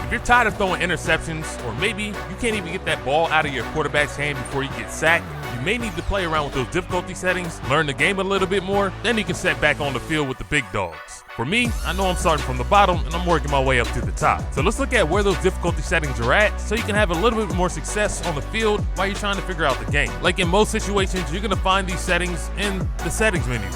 If you're tired of throwing interceptions, or maybe you can't even get that ball out of your quarterback's hand before you get sacked, you may need to play around with those difficulty settings, learn the game a little bit more, then you can set back on the field with the big dogs. For me, I know I'm starting from the bottom and I'm working my way up to the top. So let's look at where those difficulty settings are at so you can have a little bit more success on the field while you're trying to figure out the game. Like in most situations, you're gonna find these settings in the settings menu.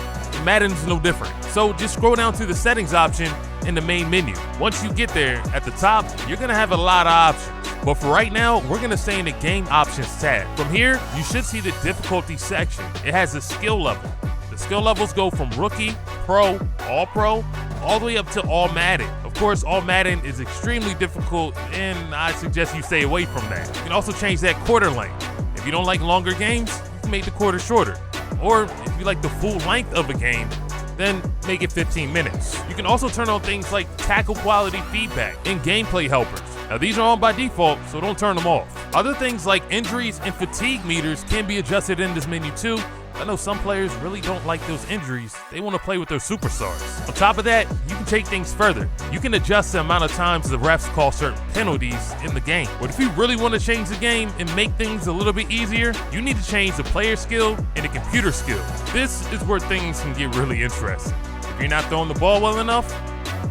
Madden's no different. So just scroll down to the settings option in the main menu. Once you get there, at the top, you're gonna have a lot of options. But for right now, we're gonna stay in the game options tab. From here, you should see the difficulty section. It has a skill level. The skill levels go from rookie, pro, all the way up to All-Madden. Of course, All-Madden is extremely difficult, and I suggest you stay away from that. You can also change that quarter length. If you don't like longer games, you can make the quarter shorter. Or if you like the full length of a game, then make it 15 minutes. You can also turn on things like tackle quality feedback and gameplay helpers. Now these are on by default, so don't turn them off. Other things like injuries and fatigue meters can be adjusted in this menu too. I know some players really don't like those injuries. They want to play with their superstars. On top of that, you can take things further. You can adjust the amount of times the refs call certain penalties in the game. But if you really want to change the game and make things a little bit easier, you need to change the player skill and the computer skill. This is where things can get really interesting. If you're not throwing the ball well enough,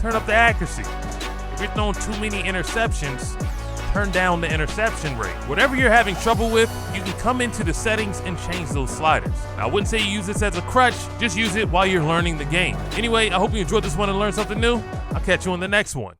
turn up the accuracy. If you're throwing too many interceptions, turn down the interception rate. Whatever you're having trouble with, you can come into the settings and change those sliders. Now, I wouldn't say you use this as a crutch, just use it while you're learning the game. Anyway, I hope you enjoyed this one and learned something new. I'll catch you on the next one.